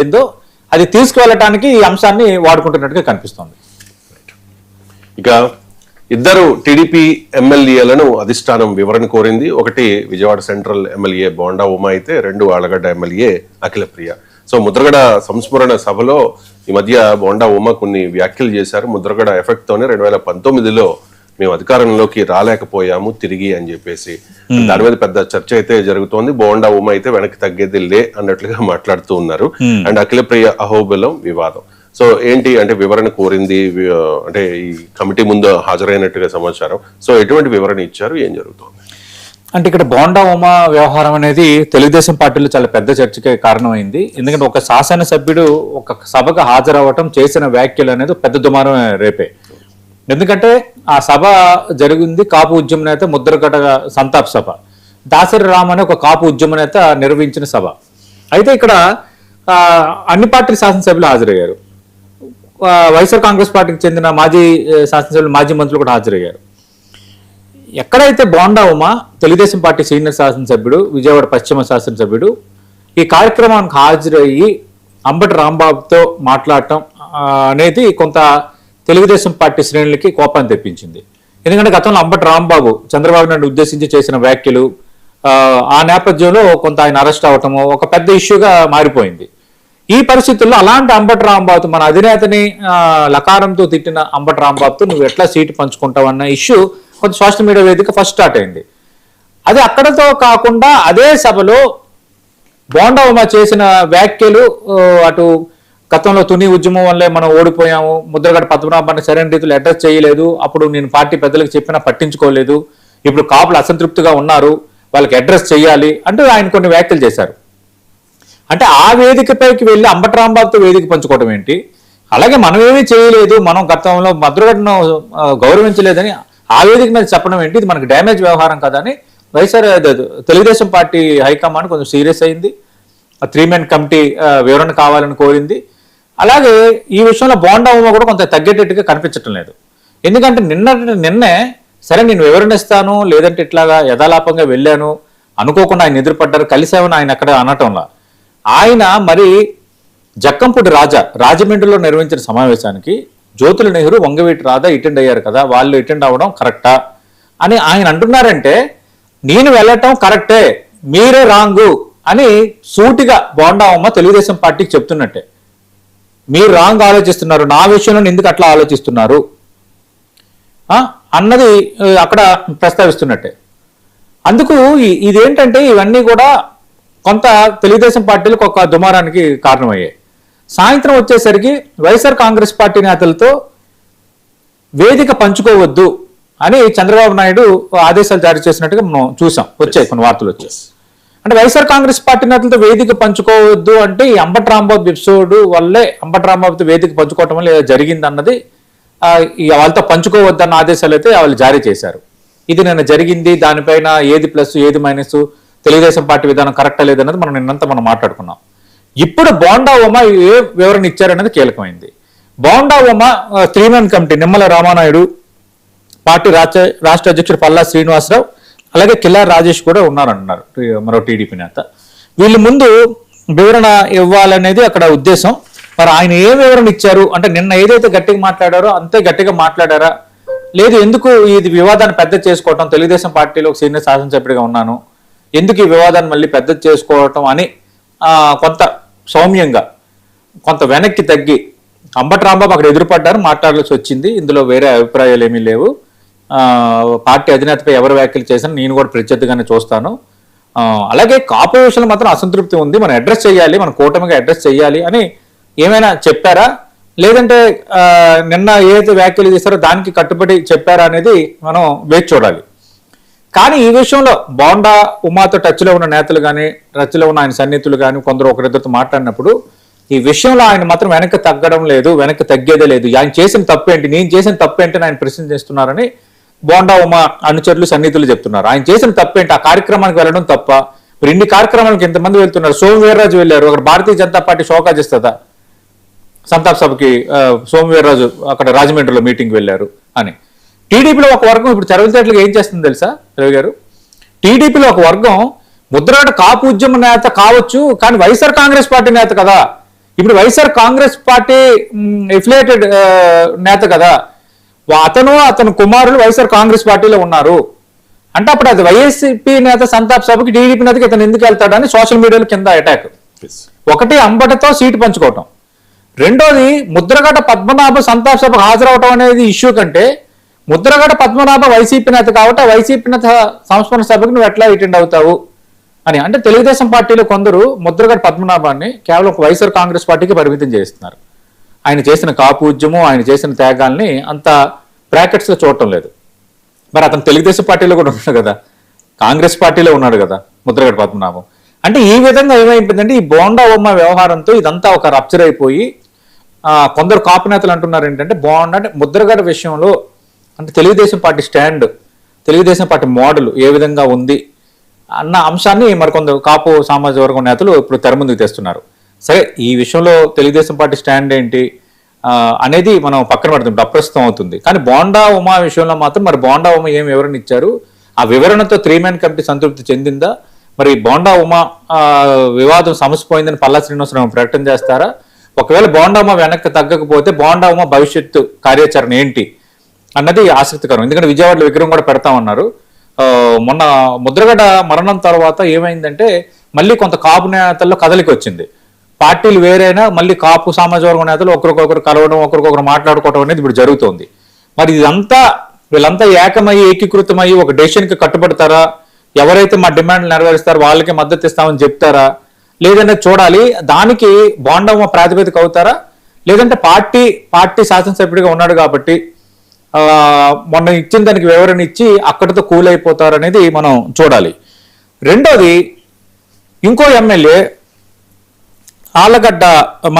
ఏందో అది తీసుకువెళ్ళటానికి ఈ అంశాన్ని వాడుకుంటున్నట్టుగా కనిపిస్తోంది. ఇక ఇద్దరు టీడీపీ ఎమ్మెల్యేలను అధిష్టానం వివరణ కోరింది. ఒకటి విజయవాడ సెంట్రల్ ఎమ్మెల్యే బోండా ఉమా అయితే, రెండు ఆళ్లగడ్డ ఎమ్మెల్యే అఖిలప్రియ. సో ముద్రగడ సంస్మరణ సభలో ఈ మధ్య బోండా ఉమా కొన్ని వ్యాఖ్యలు చేశారు. ముద్రగడ ఎఫెక్ట్ తోనే 2019లో మేము అధికారంలోకి రాలేకపోయాము తిరిగి అని చెప్పేసి దాని మీద పెద్ద చర్చ అయితే జరుగుతోంది. బోండా ఉమా అయితే వెనక్కి తగ్గేది లే అన్నట్లుగా మాట్లాడుతూ ఉన్నారు. అండ్ అఖిలప్రియ అహోబిలం వివాదం. సో ఏంటి అంటే వివరణ కోరింది, అంటే ఈ కమిటీ ముందు హాజరైనట్టుగా సమాచారం. సో ఎటువంటి వివరణ ఇచ్చారు, ఏం జరుగుతోంది? అంటే ఇక్కడ బోండా ఉమా వ్యవహారం అనేది తెలుగుదేశం పార్టీలో చాలా పెద్ద చర్చకి కారణమైంది. ఎందుకంటే ఒక శాసనసభ్యుడు ఒక సభకు హాజరవ్వటం, చేసిన వ్యాఖ్యలు అనేది పెద్ద దుమారం రేపే. ఎందుకంటే ఆ సభ జరిగింది కాపు ఉద్యమ నేత ముద్రగడ సంతాప సభ. దాసరి రామ్ అనే ఒక కాపు ఉద్యమ నేత నిర్వహించిన సభ. అయితే ఇక్కడ అన్ని పార్టీ శాసనసభ్యులు హాజరయ్యారు. వైఎస్ఆర్ కాంగ్రెస్ పార్టీకి చెందిన మాజీ శాసనసభ్యులు, మాజీ మంత్రులు కూడా హాజరయ్యారు. ఎక్కడైతే బోండా ఉమా తెలుగుదేశం పార్టీ సీనియర్ శాసనసభ్యుడు, విజయవాడ పశ్చిమ శాసనసభ్యుడు ఈ కార్యక్రమానికి హాజరయ్యి అంబటి రాంబాబుతో మాట్లాడటం అనేది కొంత తెలుగుదేశం పార్టీ శ్రేణులకి కోపాన్ని తెప్పించింది. ఎందుకంటే గతంలో అంబటి రాంబాబు చంద్రబాబు నాయుడు ఉద్దేశించి చేసిన వ్యాఖ్యలు, ఆ నేపథ్యంలో కొంత ఆయన అరెస్ట్ అవటము ఒక పెద్ద ఇష్యూగా మారిపోయింది. ఈ పరిస్థితుల్లో అలాంటి అంబటి రాంబాబుతో, మన అధినేతని లకారంతో తిట్టిన అంబటి రాంబాబుతో నువ్వు ఎట్లా సీటు పంచుకుంటావన్న ఇష్యూ కొంత సోషల్ మీడియా వేదిక ఫస్ట్ స్టార్ట్ అయింది. అది అక్కడతో కాకుండా అదే సభలో బోండా ఉమా చేసిన వ్యాఖ్యలు, అటు గతంలో తుని ఉద్యమం వల్లే మనం ఓడిపోయాము, ముద్రగడ పద్మనాభాన్ని సరైన రీతిలో అడ్రస్ చేయలేదు, అప్పుడు నేను పార్టీ పెద్దలకు చెప్పినా పట్టించుకోలేదు, ఇప్పుడు కాపులు అసంతృప్తిగా ఉన్నారు, వాళ్ళకి అడ్రస్ చేయాలి అంటూ ఆయన కొన్ని వ్యాఖ్యలు చేశారు. అంటే ఆ వేదికపైకి వెళ్ళి అంబటి రాంబాబుతో వేదిక పంచుకోవడం ఏంటి? అలాగే మనం ఏమీ చేయలేదు, మనం గతంలో ముద్రగడను గౌరవించలేదని ఆ వేదిక మీద చెప్పడం ఏంటి? ఇది మనకు డ్యామేజ్ వ్యవహారం కదా అని వైఎస్ఆర్ తెలుగుదేశం పార్టీ హైకమాండ్ కొంచెం సీరియస్ అయింది. 3-man కమిటీ వివరణ కావాలని కోరింది. అలాగే ఈ విషయంలో బోండా ఉమా కూడా కొంత తగ్గేటట్టుగా కనిపించటం లేదు. ఎందుకంటే నిన్నే సరే నేను వివరణ ఇస్తాను, లేదంటే ఇట్లాగా యథాలాపంగా వెళ్ళాను, అనుకోకుండా ఆయన ఎదురుపడ్డారు, కలిసామని ఆయన అక్కడ అనటంలా ఆయన మరి జక్కంపూడి రాజా రాజమండ్రిలో నిర్వహించిన సమావేశానికి జ్యోతుల నెహ్రూ, వంగవీటి రాధా అటెండ్ అయ్యారు కదా, వాళ్ళు అటెండ్ అవ్వడం కరెక్టా అని ఆయన అంటున్నారంటే నేను వెళ్ళటం కరెక్టే, మీరే రాంగు అని సూటిగా బోండా ఉమా తెలుగుదేశం పార్టీకి చెప్తున్నట్టే. మీరు రాంగ్ ఆలోచిస్తున్నారు, నా విషయంలో ఎందుకు అట్లా ఆలోచిస్తున్నారు అన్నది అక్కడ ప్రస్తావిస్తున్నట్టే. అందుకు ఇదేంటంటే ఇవన్నీ కూడా కొంత తెలుగుదేశం పార్టీలకు ఒక దుమారానికి కారణమయ్యాయి. సాయంత్రం వచ్చేసరికి వైఎస్ఆర్ కాంగ్రెస్ పార్టీ నేతలతో వేదిక పంచుకోవద్దు అని చంద్రబాబు నాయుడు ఆదేశాలు జారీ చేసినట్టుగా మనం చూసాం, వచ్చాయి కొన్ని వార్తలు వచ్చాయి. అంటే వైఎస్ఆర్ కాంగ్రెస్ పార్టీ నేతలతో వేదిక పంచుకోవద్దు అంటే ఈ అంబటి రాంబాబు ఎపిసోడ్ వల్లే అంబటి రాంబాబుతో వేదిక పంచుకోవటం వల్ల జరిగింది అన్నది, వాళ్ళతో పంచుకోవద్దు అన్న ఆదేశాలు అయితే వాళ్ళు జారీ చేశారు. ఇది నిన్న జరిగింది, దానిపైన ఏది ప్లస్ ఏది మైనస్, తెలుగుదేశం పార్టీ విధానం కరెక్టా లేదన్నది మనం నిన్నంతా మనం మాట్లాడుకున్నాం. ఇప్పుడు బోండా ఉమా ఏ వివరణ ఇచ్చారనేది కీలకమైంది. Bonda Uma 3-man committee Nimmala Ramanaidu, party రాష్ట్ర అధ్యక్షుడు పల్లా శ్రీనివాసరావు, అలాగే కిల్లార్ రాజేష్ కూడా ఉన్నారంటున్నారు మరో టీడీపీ నేత. వీళ్ళు ముందు వివరణ ఇవ్వాలనేది అక్కడ ఉద్దేశం. మరి ఆయన ఏ వివరణ ఇచ్చారు అంటే నిన్న ఏదైతే గట్టిగా మాట్లాడారో అంతే గట్టిగా మాట్లాడారా, లేదు ఎందుకు ఇది వివాదాన్ని పెద్ద చేసుకోవటం, తెలుగుదేశం పార్టీలో ఒక సీనియర్ శాసనసభ్యుడిగా ఉన్నాను, ఎందుకు ఈ వివాదాన్ని మళ్ళీ పెద్ద చేసుకోవటం అని కొంత సౌమ్యంగా కొంత వెనక్కి తగ్గి అంబటి రాంబాబు అక్కడ ఎదురుపడ్డారు, మాట్లాడాల్సి వచ్చింది. ఇందులో వేరే అభిప్రాయాలు ఏమీ లేవు, పార్టీ అధినేతపై ఎవరు వ్యాఖ్యలు చేసినా నేను కూడా ప్రత్యర్థిగానే చూస్తాను, అలాగే కాపు విషయంలో మాత్రం అసంతృప్తి ఉంది, మనం అడ్రస్ చేయాలి, మన కూటమిగా అడ్రస్ చేయాలి అని ఏమైనా చెప్పారా, లేదంటే నిన్న ఏదైతే వ్యాఖ్యలు చేశారో దానికి కట్టుబడి చెప్పారా అనేది మనం వేచి చూడాలి. కానీ ఈ విషయంలో బోండా ఉమాతో టచ్లో ఉన్న నేతలు కానీ, టచ్లో ఉన్న ఆయన సన్నిహితులు కానీ కొందరు ఒకరిద్దరితో మాట్లాడినప్పుడు ఈ విషయంలో ఆయన మాత్రం వెనక్కి తగ్గడం లేదు, వెనక్కి తగ్గేదే లేదు, ఆయన చేసిన తప్పేంటి, నేను చేసిన తప్పేంటి ఆయన ప్రశ్న చేస్తున్నారని బోండా ఉమా అనుచరులు సన్నిహితులు చెప్తున్నారు. ఆయన చేసిన తప్పేంటి, ఆ కార్యక్రమానికి వెళ్ళడం తప్ప, మరి ఇన్ని కార్యక్రమాలకు ఎంతమంది వెళ్తున్నారు, సోమవీర్రాజు వెళ్ళారు, అక్కడ భారతీయ జనతా పార్టీ షోకాజ్ ఇస్తుందా, సంతాప్ సభకి సోమవీర్రాజు అక్కడ రాజమండ్రిలో మీటింగ్ వెళ్ళారు అని. టీడీపీలో ఒక వర్గం ఇప్పుడు చరవితేటలకు ఏం చేస్తుంది తెలుసా రవి గారు, టీడీపీలో ఒక వర్గం ముద్రగడ కాపు ఉద్యమ నేత కావచ్చు కానీ వైఎస్ఆర్ కాంగ్రెస్ పార్టీ నేత కదా, ఇప్పుడు వైఎస్ఆర్ కాంగ్రెస్ పార్టీ ఎఫిలియేటెడ్ నేత కదా, అతను కుమారులు వైఎస్ఆర్ కాంగ్రెస్ పార్టీలో ఉన్నారు అంటే అప్పుడు అది వైఎస్పీ నేత సంతాప్ సభకి టీడీపీ నేతకి ఇతను ఎందుకు వెళ్తాడని సోషల్ మీడియాలో కింద అటాక్. ఒకటి అంబటతో సీటు పంచుకోవటం, రెండోది ముద్రగడ పద్మనాభ సంతాప్ సభకు హాజరవటం అనేది ఇష్యూ కంటే ముద్రగడ పద్మనాభ వైసీపీ నేత కాబట్టి వైసీపీ నేత సంస్మరణ సభకు నువ్వు ఎట్లా అటెండ్ అవుతావు అని. అంటే తెలుగుదేశం పార్టీలో కొందరు ముద్రగడ పద్మనాభాన్ని కేవలం వైఎస్ఆర్ కాంగ్రెస్ పార్టీకి పరిమితం చేస్తున్నారు. ఆయన చేసిన కాపు ఉద్యమం, ఆయన చేసిన త్యాగాల్ని అంత బ్రాకెట్స్లో చూడటం లేదు. మరి అతను తెలుగుదేశం పార్టీలో కూడా ఉన్నాడు కదా, కాంగ్రెస్ పార్టీలో ఉన్నాడు కదా ముద్రగడ పద్మనాభం. అంటే ఈ విధంగా ఏమైపోయిందంటే ఈ బోండా ఉమ్మ వ్యవహారంతో ఇదంతా ఒక రప్చర్ అయిపోయి కొందరు కాపు నేతలు అంటున్నారు ఏంటంటే బోండా అంటే ముద్రగడ విషయంలో అంటే Telugu Desam party stand, Telugu Desam party model ఏ విధంగా ఉంది అన్న అంశాన్ని మరికొందరు కాపు సామాజిక వర్గం నేతలు ఇప్పుడు తెర ముందుకు తెస్తున్నారు. సరే, ఈ విషయంలో తెలుగుదేశం పార్టీ స్టాండ్ ఏంటి అనేది మనం పక్కన పెడుతుంది, అప్రస్తుతం అవుతుంది. కానీ బోండా ఉమా విషయంలో మాత్రం మరి బోండా ఉమా ఏం వివరణ ఇచ్చారు, ఆ వివరణతో 3-man కమిటీ సంతృప్తి చెందిందా, మరి బోండా ఉమా వివాదం సమసిపోయిందని పల్లా శ్రీనివాసరావు ప్రకటన చేస్తారా, ఒకవేళ బోండా ఉమా వెనక్కి తగ్గకపోతే బోండా ఉమా భవిష్యత్తు కార్యాచరణ ఏంటి అన్నది ఆసక్తికరం. ఎందుకంటే విజయవాడలో విగ్రహం కూడా పెడతామన్నారు. మొన్న ముద్రగడ మరణం తర్వాత ఏమైందంటే మళ్ళీ కొంత కాపు నేతల్లో కదలికి వచ్చింది. పార్టీలు వేరైనా మళ్ళీ కాపు సామాజిక వర్గ నేతలు ఒకరికొకరు కలవడం, ఒకరికొకరు మాట్లాడుకోవడం అనేది ఇప్పుడు జరుగుతోంది. మరి ఇదంతా వీళ్ళంతా ఏకమయ్యి ఏకీకృతమయ్యి ఒక డెసిషన్కి కట్టుబడతారా, ఎవరైతే మా డిమాండ్లు నెరవేరుస్తారో వాళ్ళకి మద్దతు ఇస్తామని చెప్తారా లేదంటే చూడాలి. దానికి బోండా ఉమా ప్రాతిపదిక అవుతారా, లేదంటే పార్టీ శాసనసభ్యుడిగా ఉన్నాడు కాబట్టి మొన్న ఇచ్చిన దానికి వివరణ ఇచ్చి అక్కడితో కూల్ అయిపోతారు అనేది మనం చూడాలి. రెండోది, ఇంకో ఎమ్మెల్యే ఆళ్లగడ్డ